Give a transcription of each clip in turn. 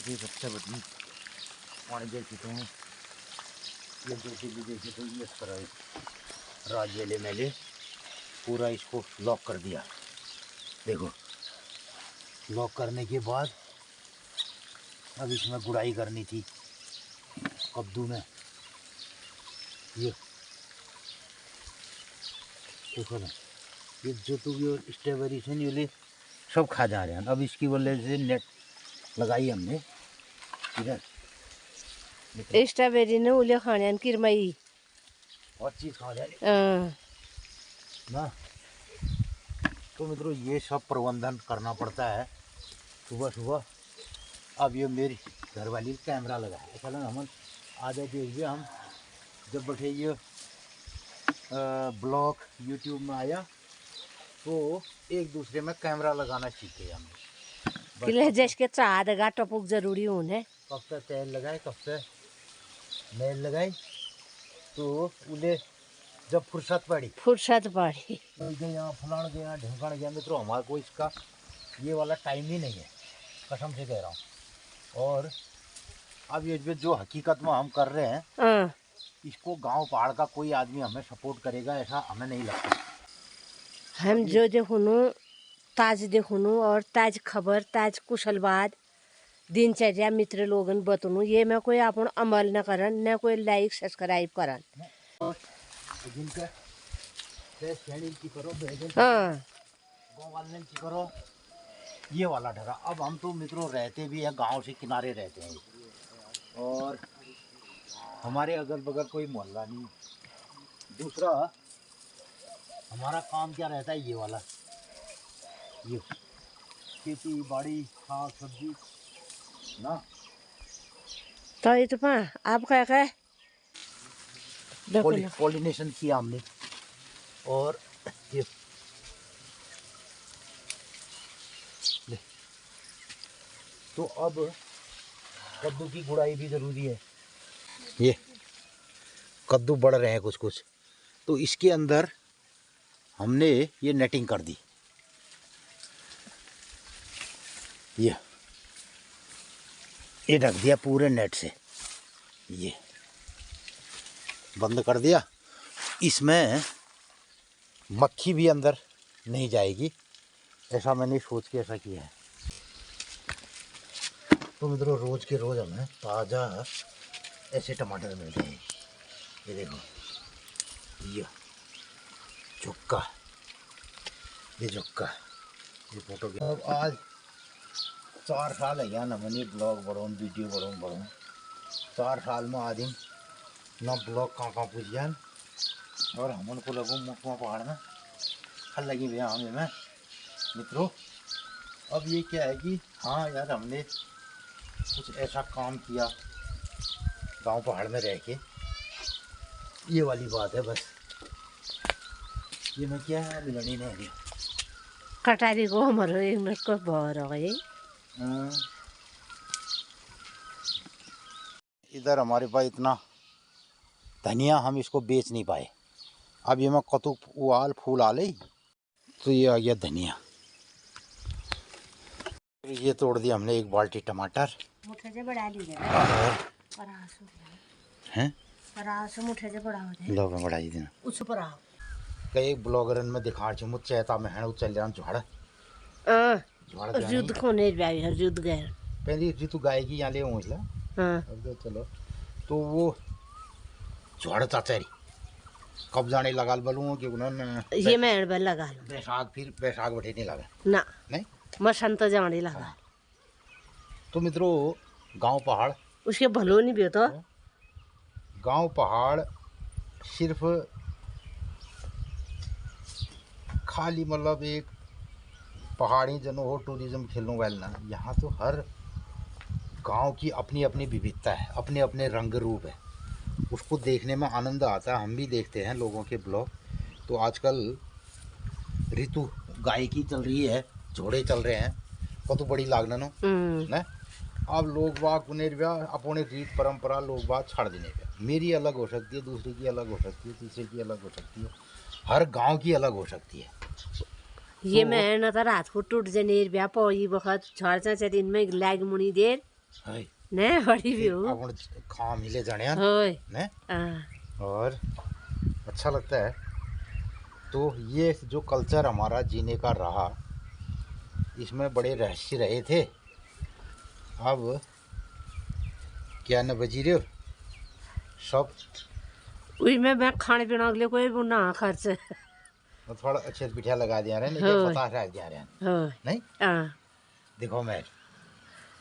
ये बच्चा बदली पानी देखी तो ये देखी भी देखी तो ये इस तरह राजेले मैंने पूरा इसको लॉक कर दिया। देखो लॉक करने के बाद अब इसमें गुड़ाई करनी थी कद्दू में। ये देखो ना ये जो तो ये स्ट्रॉबेरी से नहीं सब खा जा रहे हैं। अब इसकी वजह से नेट लगाई हमने इधर। स्ट्रॉबेरी ने उले खाने किरमई और चीज़ खा जा रही ना। तो मित्रों ये सब प्रबंधन करना पड़ता है सुबह सुबह। अब ये मेरी घरवाली कैमरा लगा है चलो हम आधे देखिए। हम जब बैठे ये ब्लॉग यूट्यूब में आया तो एक दूसरे में कैमरा लगाना सीखे हमने। किले जैसे चाह टपक जरूरी होने कब तक तेल लगाए कब से मेल लगाई तो उन्हें जब फुर्सत पड़ी गया फलान गया ढंकण गया। मित्रों हमारे को इसका ये वाला टाइम ही नहीं है कसम से कह रहा हूँ। और अब ये जो हकीकत में हम कर रहे हैं इसको गांव पहाड़ का कोई आदमी हमें सपोर्ट करेगा ऐसा हमें नहीं लगता। हम जो देखुनु ताज देखुनु और ताज खबर ताज कुशलवाद दिनचर्या मित्र लोगन बतनु ये में कोई अपन अमल न करन न कोई लाइक सब्सक्राइब करन। करो ये वाला ढरा। अब हम तो मित्रों रहते भी है गांव से किनारे रहते हैं और हमारे अगल बगल कोई मोहल्ला नहीं। दूसरा हमारा काम क्या रहता है ये वाला ये खेती बाड़ी साग सब्जी ना। तो ये तो आप क्या कहे पॉलिनेशन किया हमने। और ये ले तो अब कद्दू की गुड़ाई भी ज़रूरी है। ये कद्दू बढ़ रहे हैं कुछ कुछ तो इसके अंदर हमने ये नेटिंग कर दी। ये ढक दिया पूरे नेट से ये बंद कर दिया। इसमें मक्खी भी अंदर नहीं जाएगी ऐसा मैंने सोच के ऐसा किया है। तो मित्रों रोज़ के रोज़ हमें ताज़ा ऐसे टमाटर मिलते हैं। ये देखो ये चुक्का ये फोटो। अब आज 4 साल है ना मैंने ब्लॉग बढ़ाऊँ वीडियो बढ़ाऊँ 4 साल में आदमी ना ब्लॉग कहाँ पूछ जान और हमन को लगूँ मुखमा पहाड़ में हल लगी भैया हमें में मित्रों। अब ये क्या है कि हाँ यार हमने कुछ ऐसा काम किया गांव पहाड़ में रह के ये वाली बात है बस। ये मैं क्या है मिलनी नहीं कटारी को हमारे एक मिनट को बाहर आ गई। इधर हमारे पास इतना धनिया हम इसको बेच नहीं पाए। अब ये मैं कतु उवाल फूल आ ली तो ये आ गया धनिया। ये तोड़ दिया हमने 1 बाल्टी टमाटर मुठे से बढ़ा लीजिए हैं मुठे से बढ़ा लोग बढ़ाई देना उस पर आओ कई ब्लॉगरन में दिखा छ मुझ चाहता मैं है चल जान झाड़ जुद कोने ब्याई है जुद गए पहली ऋतु गायकी यहाँ ले पहुँचला। अब तो चलो तो वो झाड़ चाचारी कब जाने लगा बलूँ कि उन्होंने ये मैं लगा बैसाख फिर बैसाख बैठे नहीं लगा ना नहीं मसंत जाने लगा। तो मित्रों गांव पहाड़ उसके भलो नहीं भी तो गांव पहाड़ सिर्फ खाली मतलब एक पहाड़ी जनो हो टूरिज्म खेलने वाले ना। यहाँ तो हर गांव की अपनी अपनी विविधता है अपने अपने रंग रूप है उसको देखने में आनंद आता है। हम भी देखते हैं लोगों के ब्लॉग। तो आजकल ऋतु गायकी चल रही है झोड़े चल रहे हैं कत बड़ी लागना नो न। अब लोग बाग पुनर्व्या अपने रीत परंपरा लोग बाग छाड़ देने पे मेरी अलग हो सकती है दूसरे की अलग हो सकती है तीसरे की अलग हो सकती है हर गांव की अलग हो सकती है। ये मैं न तो रात को टूट जनेर ब्या पौई बखत छड़ दिन में लाग मुनी देर हाय ने बड़ी भी हो अपन खा मिले जाने होय ने हाँ और अच्छा लगता है। तो ये जो कल्चर हमारा जीने का रहा, इसमें बड़े रहस्य रहे थे। अब क्या न बजी रहे हो सब, वही में मैं खाने पीने के लिए कोई वो ना खर्च तो थोड़ा अच्छे से पिठा लगा दिया रहे, नहीं होय बतास रख दिया रहे होय नहीं। हाँ देखो मैं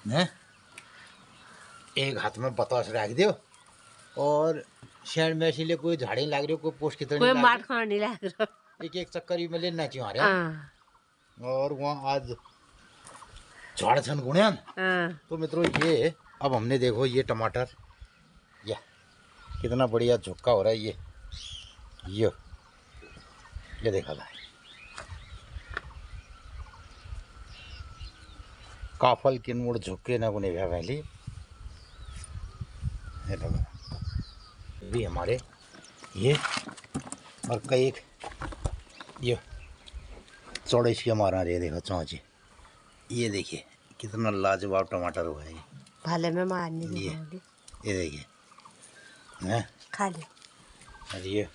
ने एक हाथ में बतास रख दियो, और शहर में इसीलिए कोई झाड़ी लाग रही हो, कोई पोस्ट की तरह कोई नहीं मार लाग खाने नहीं लग रहा रही, एक एक चक्कर ही में लेना चाहिए रहे। हाँ और वहाँ आज झाड़ छन गुणियान। हाँ तो मित्रों ये अब हमने देखो ये टमाटर, ये कितना बढ़िया झुक्का हो रहा है। ये देखा था काफल किन मुड़ झुके ना गुने भैया पहली ये देखो भी हमारे ये, और कई ये चौड़े सी हमारा रे देखो चौंचे, ये देखिए कितना लाजवाब टमाटर हुआ है ये। भाले में मारने की ये होगी ये देखिए हैं, खा ले और ये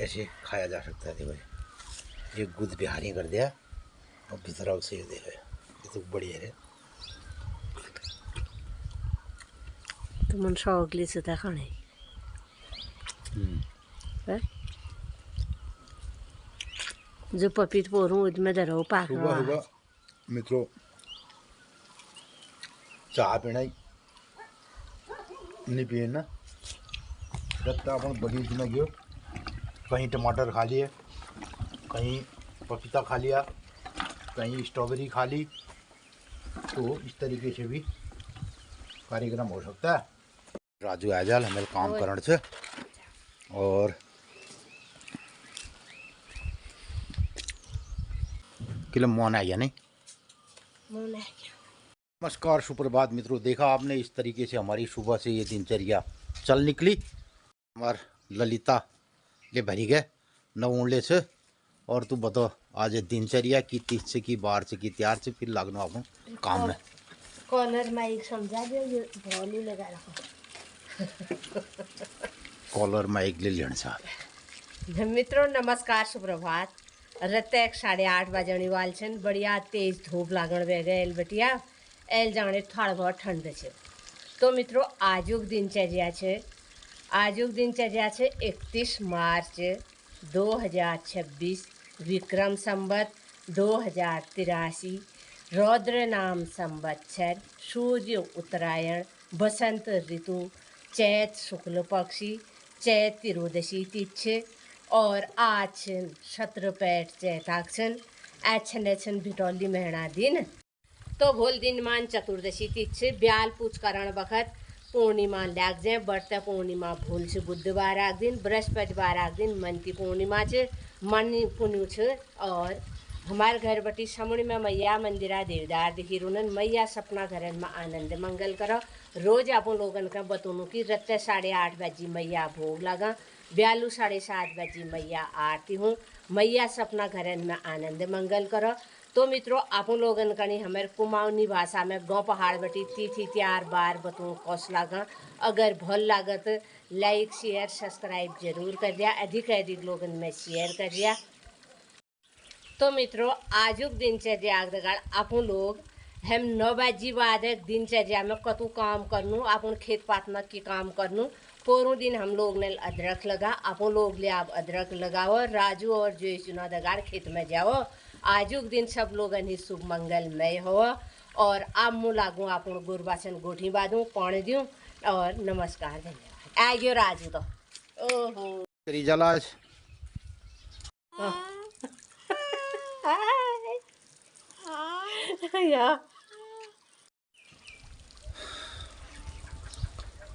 ऐसे खाया जा सकता है। देखो ये गुद बिहारी कर दिया, और भीतर से ये देखो ये तो बढ़िया है। तुम शौक ली से खाने हैं? जो पपीत पोरू उसमें धरो पाक सुबह सुबह मित्रों चाय पीना ही नहीं पिए ना, जब तक अपन बगीचे में गयो, कहीं टमाटर खा लिए, कहीं पपीता खा लिया, कहीं स्ट्रॉबेरी खा ली, तो इस तरीके से भी कार्यक्रम हो सकता है। राजू आजाल हमें काम करण से, और किलो मोन आ गया नहीं। नमस्कार सुप्रभात मित्रों, देखा आपने इस तरीके से हमारी सुबह से ये दिनचर्या चल निकली। हमार ललिता ले भरी गए नवले से, और तू बतो आज दिनचर्या की 30 से की 12 से की तैयार से फिर लागनो अपन काम में। कॉलर माइक समझा दो, ये वॉल्यूम लगा रखो कॉलर माइक ले लेने साहब। मित्रों नमस्कार सुप्रभात। रत्ते 8:30 बजने वाल छन, बढ़िया तेज धूप लागण वे गए बटिया एल जाने थोड़ा बहुत ठंड छे। तो मित्रों आजुक दिनचर्या छे, आजुक दिनचर्या छे 31 मार्च 2026 विक्रम संवत 2083 रौद्र नाम संवत्सर, सूर्य उत्तरायण, बसंत ऋतु, चैत शुक्ल पक्षी, चैत त्रियोदशी तिथि, और आज शत्रपैठ चैताक्षण एछन भिटौली महीना दिन। तो भोल दिन मान चतुर्दशी तिथि ब्याल पूछकरण बखत पूर्णिमा लाग जाए, बढ़ते पूर्णिमा भूल से बुधवार आग दिन, बृहस्पतिवार आग दिन मनती पूर्णिमा छ, मन पुण्य छ। और हमारे घर बटी समुड़ी में मैया मंदिरा देवदार दिखी रुनन, मैया सपना घरन में आनंद मंगल करो। रोज अपन लोगन का बतूनू कि रत्ते 8:30 बजे मैया भोग लगा, ब्यालू 7:30 बजे मैया आरती हूँ, मैया सपना घरन में आनंद मंगल करो। तो मित्रों अपन लोगन कनी हमारे कुमाऊनी भाषा में गाँव पहाड़ बटी तिथि त्यार बार बतूँ कौश लागा। अगर भल लागत लाइक शेयर सब्सक्राइब जरूर कर दिया, अधिक अधिक लोगन में शेयर कर दिया। तो मित्रों आजुक दिनचर्या अपन लोग हम 9 बजे बाद दिनचर्या में कतु काम करनू, अपन खेत पात में की काम करनू। पोरू दिन हम लोग ने अदरक लगा, अपन लोग ले आप अदरक लगाओ, राजू और जो चुना दगाड़ खेत में जाओ। आजुक दिन सब लोग शुभ मंगलमय हो, और आप मुँह लागू अपन गुरबासन गोठी बांधूँ पानी दूँ, और नमस्कार धन्यवाद। आ गयो राजू तो ओहो तेरी जलाश या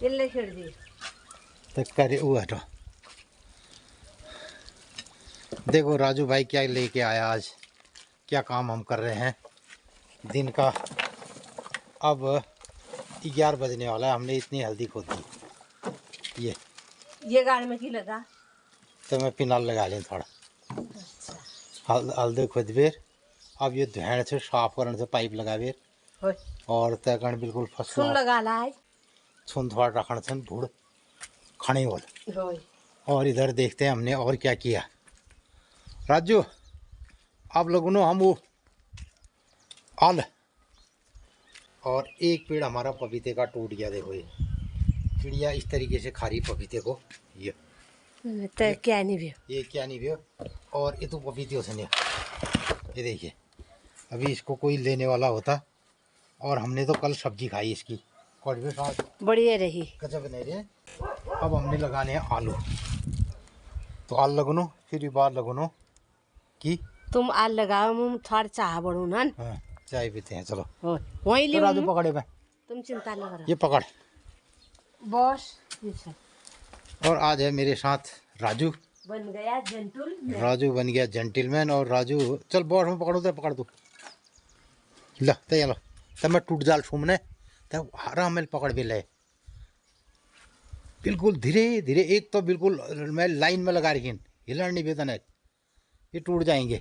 इल्ले छोड़ दी तक करे वो हटो। देखो राजू भाई क्या लेके आया आज, क्या काम हम कर रहे हैं दिन का। अब 11 बजने वाला है, हमने इतनी हल्दी खोद दी। ये गाड़ी में की लगा तो मैं पिनाल लगा लें थोड़ा, हल्दी खोद बेर। अब ये धोने से साफ करने से पाइप लगा बेर, होय और तैकण बिल्कुल फर्स्ट सुन क्लास लगा ला आज छुन थोड़ा रखण छन भूड़ खाने वाल। होय और इधर देखते हैं हमने और क्या किया। राजू आप लोगों ने हम वो आल और एक पेड़ हमारा पपीते का टूट गया। देखो ये चिड़िया इस तरीके से खा रही पपीते को। ये तो क्या नहीं भी ये क्या नहीं भी और ये तो पपीते से नहीं। ये देखिए अभी इसको कोई लेने वाला होता। और हमने तो कल सब्जी खाई इसकी कड़वे साथ बढ़िया रही। गजब नहीं रहे। अब हमने लगाने हैं आलू। तो आल लगनो फिर ये बार लगनो कि तुम आल लगाओ मुम थोड़ा चाह बढ़ू ना। हाँ चाय पीते हैं चलो। होय वहीं तो ले राजू पकड़े मैं तुम चिंता न करो ये पकड़। बॉस ये सब और आज है मेरे साथ राजू। बन गया जेंटल राजू बन गया जेंटिलमैन। और राजू चल बॉस में पकड़ो तो पकड़ दो ला ते चलो तब मैं टूट जाल छूमने तब आराम में पकड़ भी ले बिल्कुल धीरे धीरे। एक तो बिल्कुल मैं लाइन में लगा रही हिलण नहीं बेतन है ये टूट जाएंगे।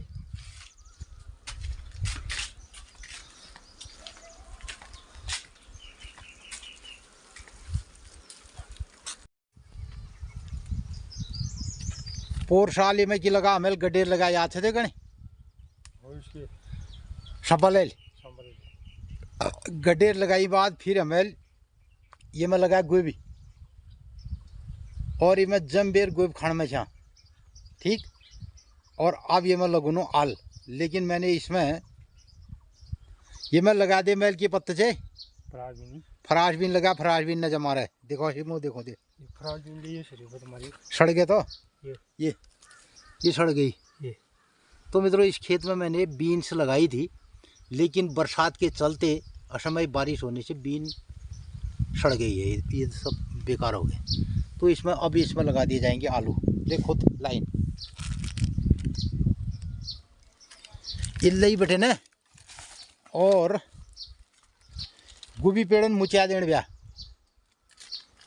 पोर साल में की लगा हमें गडेर लगा याद थे गणे संभल गडेर लगाई बाद फिर हमें ये में लगा गोभी और ये में जमबेर गोभी खान में छा ठीक। और अब ये मैं लगूनो आल लेकिन मैंने इसमें ये मैं लगा दे मैल के पत्ते से फराज बीन लगा। फराज बीन न जमा रहा है देखो मुँह देखो दे सड़ गए तो ये सड़ गई। तो मित्रों इस खेत में मैंने बीन्स लगाई थी लेकिन बरसात के चलते असमय बारिश होने से बीन सड़ गई है। ये सब बेकार हो गए। तो इसमें अब इसमें लगा दिए जाएंगे आलू। देखो लाइन इल्ले बैठे न और गोभी पेड़न मुचिया देने ब्या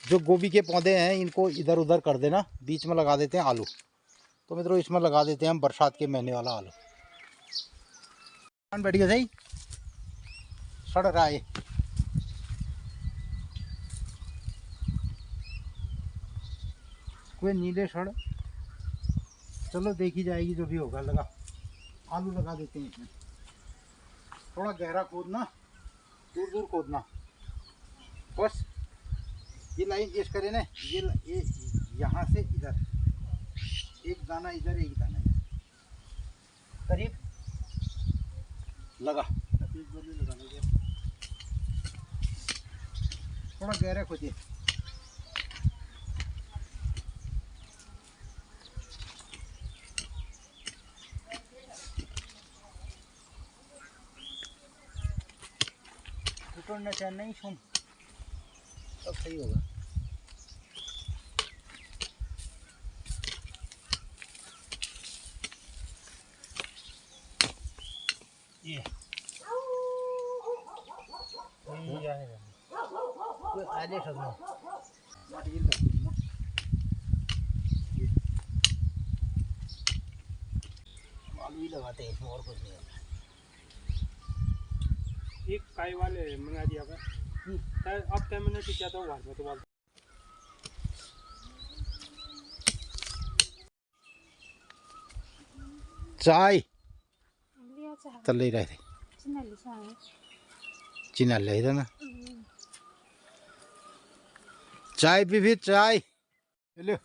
जो गोभी के पौधे हैं इनको इधर उधर कर देना बीच में लगा देते हैं आलू। तो मित्रों इसमें लगा देते हैं हम बरसात के महीने वाला आलू। बैठ गया सही सड़ रहा है कोई नीले सड़। चलो देखी जाएगी जो भी होगा। लगा आलू लगा देते हैं इसमें। थोड़ा गहरा खोदना दूर दूर खोदना बस। ये लाइन इस करे ना ये यहाँ से इधर एक दाना इधर एक दाना इधर करीब लगा। थोड़ा गहरा खोदिए टूटना चाहिए नहीं सुन तब सही होगा। ये कोई आगे सकना आलू ही लगाते हैं इसमें और कुछ नहीं होता। एक काय वाले मंगा दिया अब तय मैंने क्या था वहाँ में तो चाय तल ले रहे थे चिना ले था ना चाय भी फिर चाय लो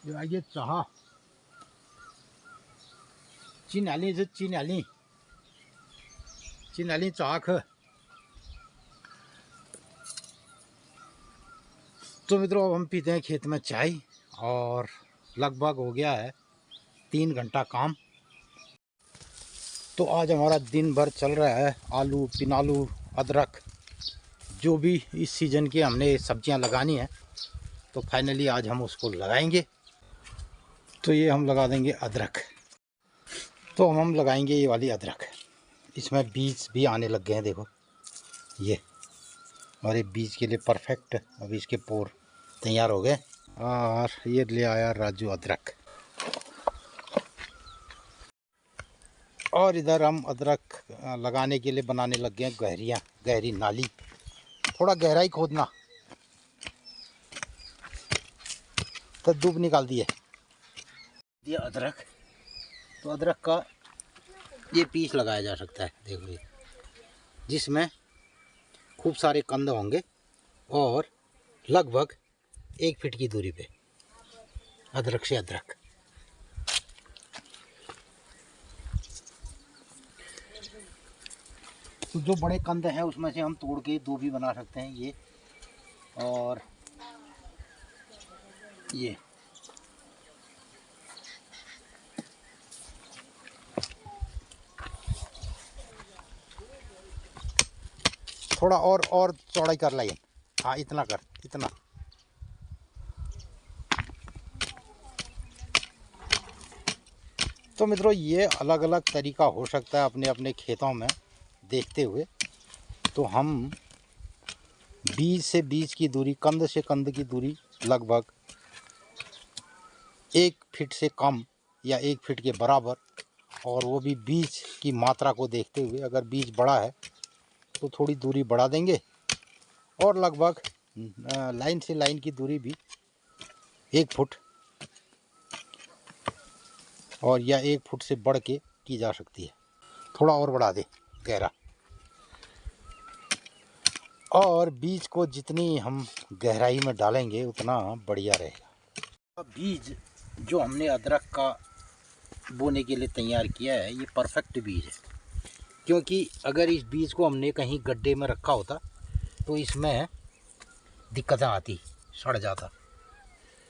ये आइए चाह चिनाली से चिनाली चिनाली चाह ख। तो मित्रों अब हम पीते हैं खेत में चाय और लगभग हो गया है 3 घंटा काम। तो आज हमारा दिन भर चल रहा है आलू पिनालू अदरक जो भी इस सीज़न की हमने सब्जियां लगानी है तो फाइनली आज हम उसको लगाएंगे। तो ये हम लगा देंगे अदरक। तो हम लगाएंगे ये वाली अदरक। इसमें बीज भी आने लग गए हैं देखो ये और ये बीज के लिए परफेक्ट। अभी इसके पोर तैयार हो गए और ये ले आया राजू अदरक। और इधर हम अदरक लगाने के लिए बनाने लग गए हैं गहरी नाली। थोड़ा गहराई खोदना, तो दूब निकाल दिए ये अदरक। तो अदरक का ये पीस लगाया जा सकता है, देखो ये, जिसमें खूब सारे कंद होंगे और लगभग 1 फीट की दूरी पे अदरक से अदरक। तो जो बड़े कंद हैं उसमें से हम तोड़ के दो भी बना सकते हैं, ये और ये। थोड़ा और चौड़ाई कर लाइए, हाँ इतना कर, इतना। तो मित्रों ये अलग अलग तरीका हो सकता है अपने अपने खेतों में देखते हुए। तो हम बीज से बीज की दूरी, कंद से कंद की दूरी लगभग 1 फीट से कम या 1 फीट के बराबर, और वो भी बीज की मात्रा को देखते हुए। अगर बीज बड़ा है तो थोड़ी दूरी बढ़ा देंगे, और लगभग लाइन से लाइन की दूरी भी 1 फुट और या 1 फुट से बढ़ के की जा सकती है। थोड़ा और बढ़ा दे गहरा, और बीज को जितनी हम गहराई में डालेंगे उतना बढ़िया रहेगा। बीज जो हमने अदरक का बोने के लिए तैयार किया है, ये परफेक्ट बीज है, क्योंकि अगर इस बीज को हमने कहीं गड्ढे में रखा होता तो इसमें दिक्कतें आती, सड़ जाता।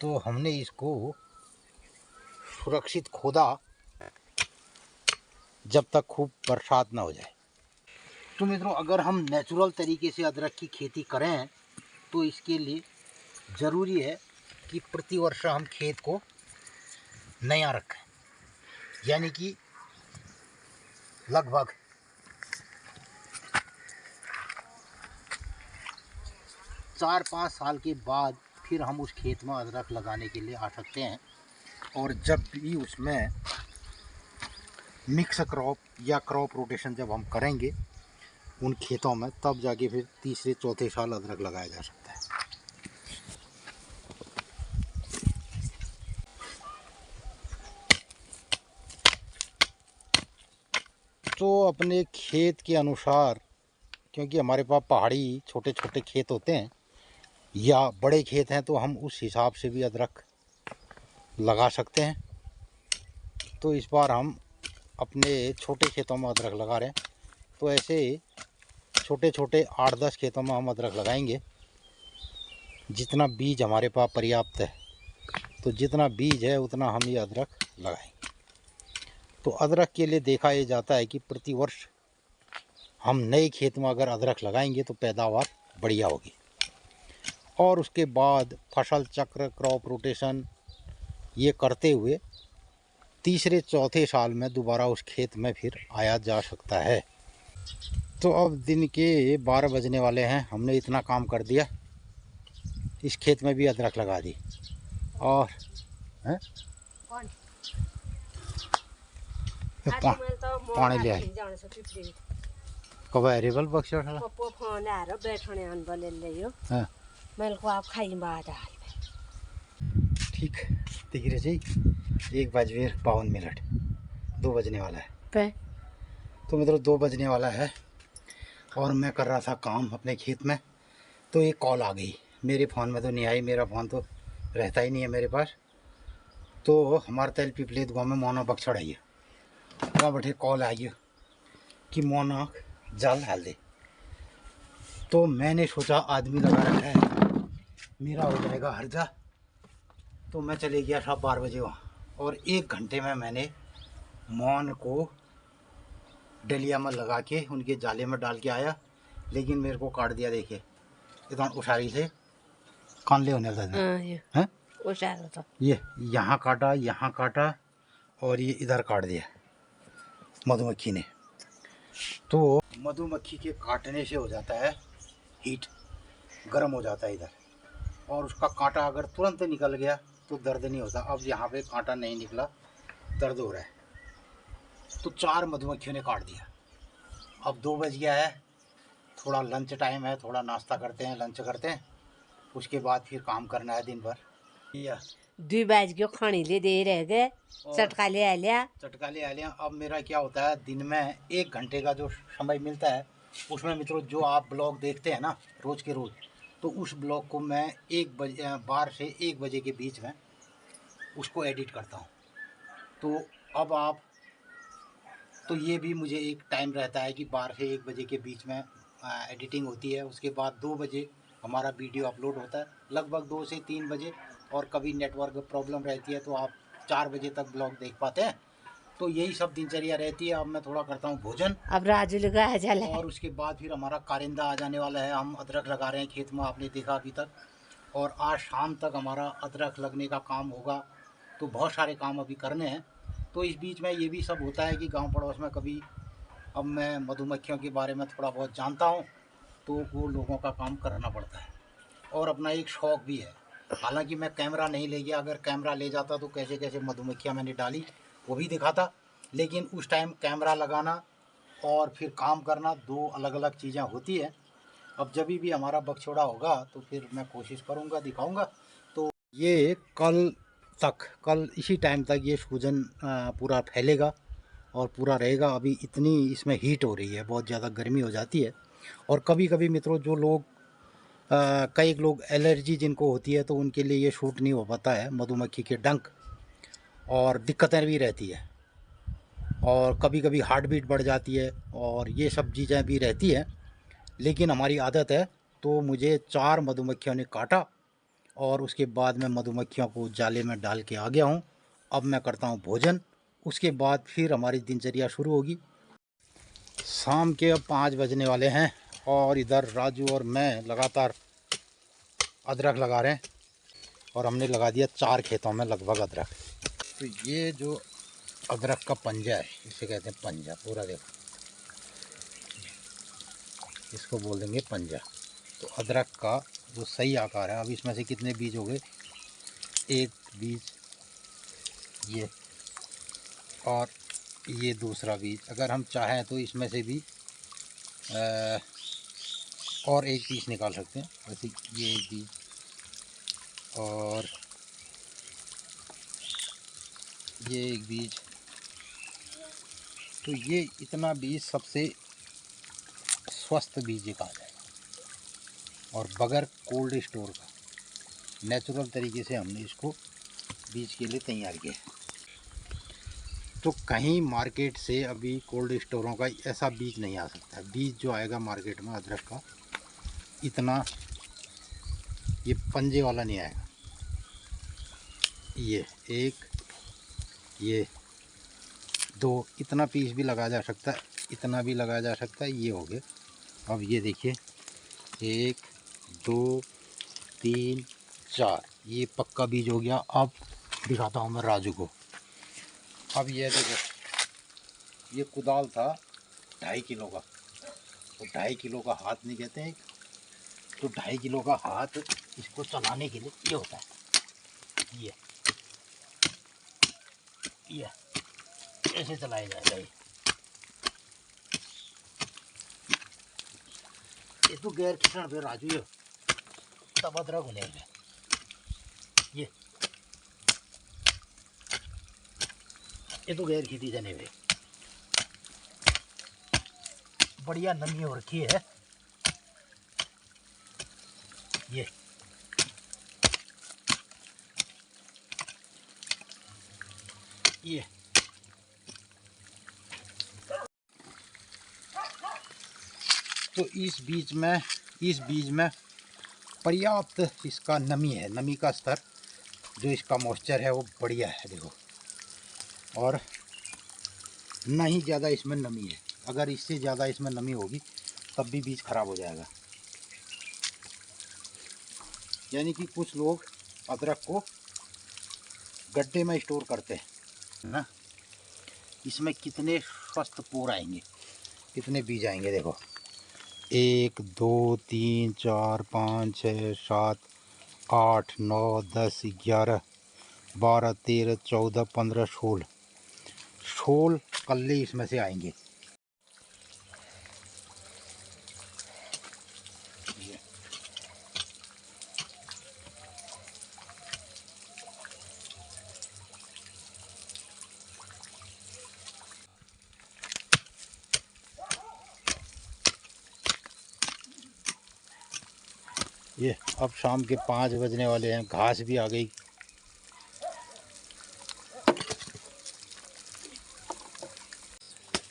तो हमने इसको सुरक्षित खोदा जब तक खूब बरसात ना हो जाए। तो मित्रों अगर हम नेचुरल तरीके से अदरक की खेती करें तो इसके लिए ज़रूरी है कि प्रति वर्ष हम खेत को नया रखें, यानी कि लगभग 4-5 साल के बाद फिर हम उस खेत में अदरक लगाने के लिए आ सकते हैं। और जब भी उसमें मिक्स क्रॉप या क्रॉप रोटेशन जब हम करेंगे उन खेतों में, तब जाके फिर तीसरे चौथे साल अदरक लगाया जा सकता है। तो अपने खेत के अनुसार, क्योंकि हमारे पास पहाड़ी छोटे छोटे खेत होते हैं या बड़े खेत हैं, तो हम उस हिसाब से भी अदरक लगा सकते हैं। तो इस बार हम अपने छोटे खेतों में अदरक लगा रहे हैं। तो ऐसे छोटे छोटे 8-10 खेतों में हम अदरक लगाएंगे, जितना बीज हमारे पास पर्याप्त है। तो जितना बीज है उतना हम ये अदरक लगाएंगे। तो अदरक के लिए देखा ये जाता है कि प्रति वर्ष हम नए खेत में अगर अदरक लगाएंगे तो पैदावार बढ़िया होगी, और उसके बाद फसल चक्र, क्रॉप रोटेशन ये करते हुए तीसरे चौथे साल में दोबारा उस खेत में फिर आया जा सकता है। तो अब दिन के 12 बजने वाले हैं, हमने इतना काम कर दिया। इस खेत में भी अदरक लगा दी, और हैं पानी ले आई कब एरेबल बक्सर आप खाई बाद ठीक दिख रहे जी। 1:52, 2 बजने वाला है। तो मतलब 2 बजने वाला है और मैं कर रहा था काम अपने खेत में, तो ये कॉल आ गई। मेरे फ़ोन में तो नहीं आई, मेरा फ़ोन तो रहता ही नहीं है मेरे पास। तो हमारे तेल पिपलेत गाँव में मोना बक्सड़ आई है, वहाँ बैठे कॉल आई है कि मोना जाल डाल दे। तो मैंने सोचा आदमी लगा रखा है, मेरा हो जाएगा हर्जा। तो मैं चले गया था 12 बजे वहाँ, और 1 घंटे में मैंने मोन को डलिया में लगा के उनके जाले में डाल के आया। लेकिन मेरे को काट दिया, देखिए इतना उछारी से कान ले होने लगा हैं, ये यहाँ काटा, यहाँ काटा, और ये इधर काट दिया मधुमक्खी ने। तो मधुमक्खी के काटने से हो जाता है हीट, गर्म हो जाता है इधर, और उसका कांटा अगर तुरंत निकल गया तो दर्द नहीं होता। अब यहाँ पे कांटा नहीं निकला, दर्द हो रहा है। तो 4 मधुमक्खियों ने काट दिया। अब 2 बज गया है, थोड़ा लंच टाइम है, थोड़ा नाश्ता करते हैं, लंच करते हैं, उसके बाद फिर काम करना है दिन भर। या 2 बज गयो, खाने ले दे रह गए, चटका ले आ लिया। चटका ले आ लिया। अब मेरा क्या होता है, दिन में 1 घंटे का जो समय मिलता है, उसमें मित्रों जो आप ब्लॉग देखते हैं ना रोज़ के रोज़, तो उस ब्लॉग को मैं 12 से 1 बजे के बीच में उसको एडिट करता हूँ। तो अब आप तो ये भी मुझे एक टाइम रहता है कि 12 से 1 बजे के बीच में एडिटिंग होती है। उसके बाद 2 बजे हमारा वीडियो अपलोड होता है, लगभग 2 से 3 बजे। और कभी नेटवर्क प्रॉब्लम रहती है तो आप 4 बजे तक ब्लॉग देख पाते हैं। तो यही सब दिनचर्या रहती है। अब मैं थोड़ा करता हूँ भोजन, अब राजू लगा जाला और उसके बाद फिर हमारा कारिंदा आ जाने वाला है। हम अदरक लगा रहे हैं खेत में, आपने देखा अभी तक, और आज शाम तक हमारा अदरक लगने का काम होगा। तो बहुत सारे काम अभी करने हैं। तो इस बीच में ये भी सब होता है कि गांव पड़ोस में कभी, अब मैं मधुमक्खियों के बारे में थोड़ा बहुत जानता हूँ, तो वो लोगों का काम कराना पड़ता है। और अपना एक शौक़ भी है। हालांकि मैं कैमरा नहीं ले गया, अगर कैमरा ले जाता तो कैसे कैसे मधुमक्खियाँ मैंने डाली वो भी दिखाता। लेकिन उस टाइम कैमरा लगाना और फिर काम करना 2 अलग अलग चीज़ें होती है। अब जब भी हमारा बकचोड़ा होगा तो फिर मैं कोशिश करूँगा, दिखाऊँगा। तो ये कल इसी टाइम तक ये सूजन पूरा फैलेगा और पूरा रहेगा। अभी इतनी इसमें हीट हो रही है, बहुत ज़्यादा गर्मी हो जाती है। और कभी कभी मित्रों जो लोग कई लोग एलर्जी जिनको होती है तो उनके लिए ये शूट नहीं हो पाता है, मधुमक्खी के डंक, और दिक्कतें भी रहती है। और कभी कभी हार्ट बीट बढ़ जाती है और ये सब चीज़ें भी रहती हैं। लेकिन हमारी आदत है। तो मुझे 4 मधुमक्खियों ने काटा और उसके बाद मैं मधुमक्खियों को जाले में डाल के आ गया हूँ। अब मैं करता हूँ भोजन, उसके बाद फिर हमारी दिनचर्या शुरू होगी। शाम के अब 5 बजने वाले हैं और इधर राजू और मैं लगातार अदरक लगा रहे हैं। और हमने लगा दिया 4 खेतों में लगभग अदरक। तो ये जो अदरक का पंजा है, इसे कहते हैं पंजा। पूरा देखो, इसको बोल देंगे पंजा। तो अदरक का जो सही आकार है, अब इसमें से कितने बीज हो गए, 1 बीज ये, और ये दूसरा बीज। अगर हम चाहें तो इसमें से भी और 1 पीस निकाल सकते हैं। वैसे ये 1 बीज और ये 1 बीज। तो ये इतना बीज सबसे स्वस्थ बीज कहा जाएगा और बगैर कोल्ड स्टोर का नेचुरल तरीके से हमने इसको बीज के लिए तैयार किया। तो कहीं मार्केट से अभी कोल्ड स्टोरों का ऐसा बीज नहीं आ सकता। बीज जो आएगा मार्केट में अदरक का, इतना ये पंजे वाला नहीं आएगा। ये 1, ये 2, इतना पीस भी लगाया जा सकता है, इतना भी लगाया जा सकता है। ये हो गए। अब ये देखिए 1, 2, 3, 4, ये पक्का बीज हो गया। अब दिखाता हूँ मैं राजू को। अब ये देखो, ये कुदाल था 2.5 किलो का। तो 2.5 किलो का हाथ नहीं कहते हैं, तो 2.5 किलो का हाथ इसको चलाने के लिए ये होता है। ये ऐसे चलाया जाएगा। ये तो गैर किसान पे राजू, ये तब अदरक होने ये तो गैर खेती जाने में बढ़िया नमी हो रखी है। ये तो इस बीज में पर्याप्त इसका नमी है। नमी का स्तर जो इसका मॉइस्चर है वो बढ़िया है, देखो। और ना ही ज़्यादा इसमें नमी है। अगर इससे ज़्यादा इसमें नमी होगी तब भी बीज खराब हो जाएगा। यानी कि कुछ लोग अदरक को गड्ढे में स्टोर करते हैं ना। इसमें कितने स्वस्थ पोर आएंगे, कितने बीज आएंगे, देखो। 1, 2, 3, 4, 5, 6, 7, 8, 9, 10, 11, 12, 13, 14, 15, छोल कल्ले इसमें से आएंगे। ये अब शाम के 5 बजने वाले हैं, घास भी आ गई।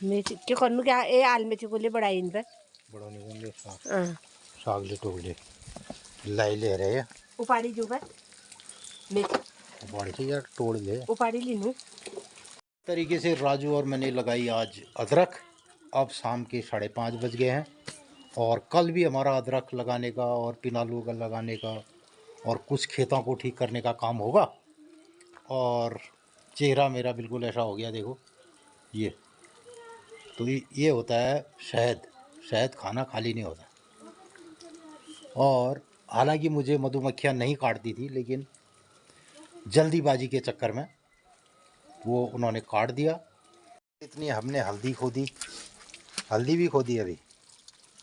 मेथी के करनु क्या ए आल मेथी को ले बढ़ाई इन पे बड़ो नहीं होंगे साग हां साग ले टोले लाई ले रहे हैं। उपाड़ी जो पर मेथी बड़ी से यार तोड़ ले। उपाड़ी लीनू तरीके से राजू और मैंने लगाई आज अदरक। अब शाम के 5:30 बज गए हैं और कल भी हमारा अदरक लगाने का और पिनालू का लगाने का और कुछ खेतों को ठीक करने का काम होगा। और चेहरा मेरा बिल्कुल ऐसा हो गया, देखो ये तो ये होता है शहद। शहद खाना खाली नहीं होता। और हालांकि मुझे मधुमक्खियाँ नहीं काटती थी, लेकिन जल्दीबाजी के चक्कर में वो उन्होंने काट दिया। इतनी हमने हल्दी खोदी, हल्दी भी खोदी अभी।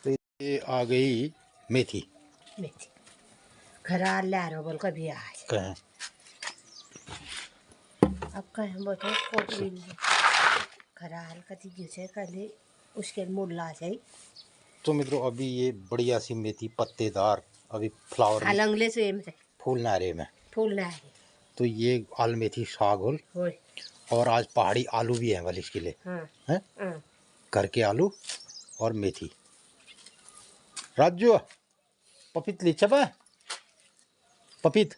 तो ये आ गई मेथी। मेथी खराल ले आरो बोल कभी आज कहें अब कहें बोतो कोटली खराल कति गिसे कले उसके मुल्ला जाई। तो मित्रों अभी ये बढ़िया सी मेथी पत्तेदार अभी फ्लावर अलंगले से एम से फूल नारे में। फूल ना है तो ये आल मेथी साग होल। होय और आज पहाड़ी आलू भी हैं वाले इसके लिए। हां हैं हां घर के आलू और मेथी। राजू पपीत लीचा बा पपीत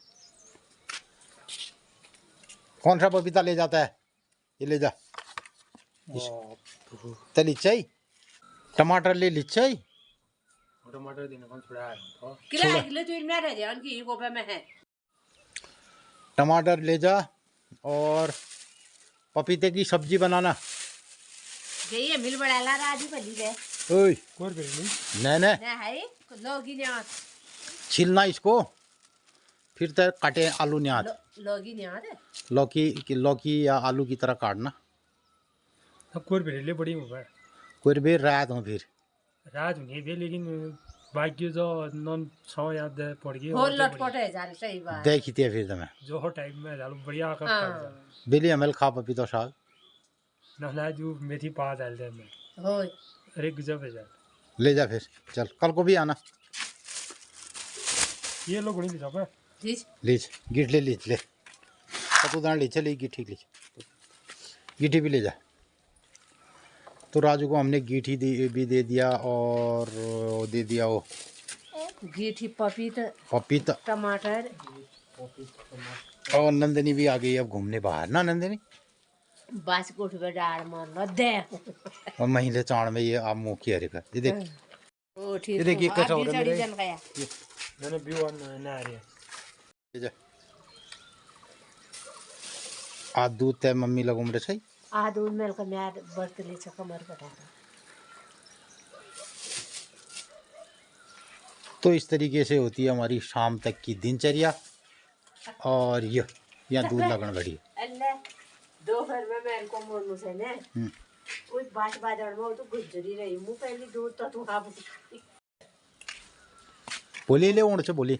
कौन सा पपीता ले जाता है? ये ले जा। तो लीचाई टमाटर ले लीचाई टमाटर देने कौन छोड़ा है तो किलो तो इनमें रह जाए उनकी गोपे में है। टमाटर ले जा और पपीते की सब्जी बनाना। ये मिल बड़ाला राजू भली ले ओए कोर बेली नहीं ना है लोगी ने छीलना इसको, फिर तो काटे आलू नहीं आते। लोगी ने आते लौकी या आलू की तरह काटना। अब कोर बेली बड़ी मोबाइल कोई भी रात हो फिर रात नहीं भी, लेकिन बाकी जो नॉन छो याद पड़ गई हो लटपट है जान सही बात देखी थी फिर तुम्हें जो हो टाइम में डालो बढ़िया आकर हां बिली हमें खा पपीता साग नहला जो मेथी पा डाल दे में होय अरे गजब है यार। ले जा फिर चल कल को भी आना। ये लोग बड़ी दिखा पे ठीक लीच गिट ले लीच ले तू दान लीच ले गिठी लीच गिठी भी ले जा। तो राजू को हमने गिठी भी दे दिया और दे दिया वो गीठी पपीता टमाटर और नंदनी भी आ गई अब घूमने बाहर ना नंदनी। बस गोठ पे डाल मार दे और महीने चाण में ये आप मुँह की हरे का ये देख ओ ठीक ये देखिए कैसा हो रहा है मेरे। जन गया मैंने व्यू ऑन ना आ रही है। ले जा आज दूध तय मम्मी लगो मेरे सही आ दूध मेल का मैं बर्त ले छ कमर कटा। तो इस तरीके से होती है हमारी शाम तक की दिनचर्या। और ये यहाँ दूध लगन बढ़ी अल्लाह दोपहर में मेल को मोनू से ने कोई बात बादड़ में तो गुजरी रही मुंह पहली दूध तो तू आप बोली ले उड़ से बोली